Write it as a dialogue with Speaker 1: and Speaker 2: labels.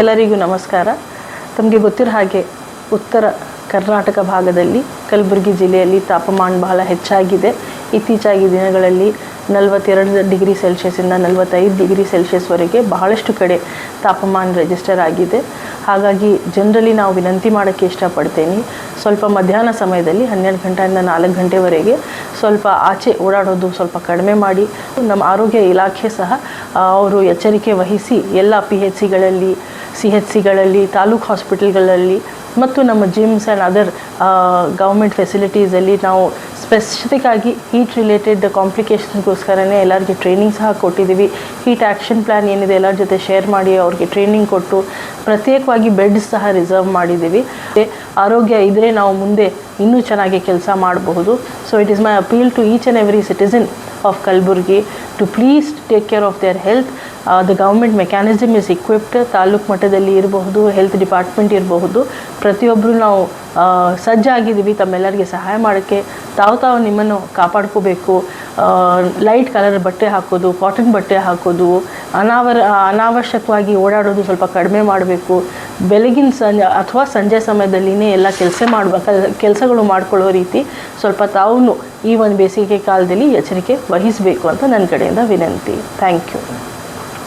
Speaker 1: ಎಲ್ಲರಿಗೂ ನಮಸ್ಕಾರ. ತಮಗೆ ಗೊತ್ತಿರೋ ಹಾಗೆ ಉತ್ತರ ಕರ್ನಾಟಕ ಭಾಗದಲ್ಲಿ ಕಲಬುರಗಿ ಜಿಲ್ಲೆಯಲ್ಲಿ ತಾಪಮಾನ ಬಹಳ ಹೆಚ್ಚಾಗಿದೆ. ಇತ್ತೀಚೆಗೆ ದಿನಗಳಲ್ಲಿ 42 ಡಿಗ್ರಿ ಸೆಲ್ಸಿಯಸ್ಸಿಂದ 45 ಡಿಗ್ರಿ ಸೆಲ್ಸಿಯಸ್ವರೆಗೆ ಬಹಳಷ್ಟು ಕಡೆ ತಾಪಮಾನ ರಿಜಿಸ್ಟರ್ ಆಗಿದೆ. ಹಾಗಾಗಿ ಜನರಲಿ ನಾವು ವಿನಂತಿ ಮಾಡೋಕ್ಕೆ ಇಷ್ಟಪಡ್ತೇನೆ, ಸ್ವಲ್ಪ ಮಧ್ಯಾಹ್ನ ಸಮಯದಲ್ಲಿ 12 ಗಂಟೆಯಿಂದ 4 ಗಂಟೆವರೆಗೆ ಸ್ವಲ್ಪ ಆಚೆ ಓಡಾಡೋದು ಸ್ವಲ್ಪ ಕಡಿಮೆ ಮಾಡಿ. ನಮ್ಮ ಆರೋಗ್ಯ ಇಲಾಖೆ ಸಹ ಅವರು ಎಚ್ಚರಿಕೆ ವಹಿಸಿ ಎಲ್ಲ PHCಗಳಲ್ಲಿ, CHCಗಳಲ್ಲಿ, ತಾಲೂಕು ಹಾಸ್ಪಿಟಲ್ಗಳಲ್ಲಿ ಮತ್ತು ನಮ್ಮ ಜಿಮ್ಸ್ ಆ್ಯಂಡ್ ಅದರ್ ಗೌರ್ಮೆಂಟ್ ಫೆಸಿಲಿಟೀಸಲ್ಲಿ ನಾವು ಸ್ಪೆಸಿಫಿಕ್ ಆಗಿ ಹೀಟ್ ರಿಲೇಟೆಡ್ ಕಾಂಪ್ಲಿಕೇಶನ್ಸ್ಗೋಸ್ಕರನೇ ಎಲ್ಲರಿಗೆ ಟ್ರೈನಿಂಗ್ ಸಹ ಕೊಟ್ಟಿದ್ದೀವಿ. ಹೀಟ್ ಆ್ಯಕ್ಷನ್ ಪ್ಲ್ಯಾನ್ ಏನಿದೆ ಎಲ್ಲರ ಜೊತೆ ಶೇರ್ ಮಾಡಿ ಅವ್ರಿಗೆ ಟ್ರೈನಿಂಗ್ ಕೊಟ್ಟು ಪ್ರತ್ಯೇಕವಾಗಿ ಬೆಡ್ಸ್ ಸಹ ರಿಸರ್ವ್ ಮಾಡಿದ್ದೀವಿ. ಆರೋಗ್ಯ ಇದ್ದರೆ ನಾವು ಮುಂದೆ ಇನ್ನೂ ಚೆನ್ನಾಗಿ ಕೆಲಸ ಮಾಡಬಹುದು. So it is my appeal to each and every citizen of Kalburgi to please take care of their health. The government mechanism is equipped. Taluk ಮಟ್ಟದಲ್ಲಿ ಇರಬಹುದು, ಹೆಲ್ತ್ ಡಿಪಾರ್ಟ್ಮೆಂಟ್ ಇರಬಹುದು, ಪ್ರತಿಯೊಬ್ಬರು ನಾವು ಸಜ್ಜಾಗಿದ್ದೀವಿ ತಮ್ಮೆಲ್ಲರಿಗೆ ಸಹಾಯ ಮಾಡೋಕ್ಕೆ. ತಾವು ನಿಮ್ಮನ್ನು ಕಾಪಾಡ್ಕೋಬೇಕು. ಲೈಟ್ ಕಲರ್ ಬಟ್ಟೆ ಹಾಕೋದು, ಕಾಟನ್ ಬಟ್ಟೆ ಹಾಕೋದು, ಅನಾವಶ್ಯಕವಾಗಿ ಓಡಾಡೋದು ಸ್ವಲ್ಪ ಕಡಿಮೆ ಮಾಡಬೇಕು. ಬೆಳಗಿನ ಅಥವಾ ಸಂಜೆ ಸಮಯದಲ್ಲಿನೇ ಎಲ್ಲ ಕೆಲಸಗಳು ಮಾಡ್ಕೊಳ್ಳೋ ರೀತಿ ಸ್ವಲ್ಪ ತಾವು ಈ ಒಂದು ಬೇಸಿಗೆ ಕಾಲದಲ್ಲಿ ಎಚ್ಚರಿಕೆ ವಹಿಸಬೇಕು ಅಂತ ನನ್ನ ಕಡೆಯಿಂದ ವಿನಂತಿ. Thank you.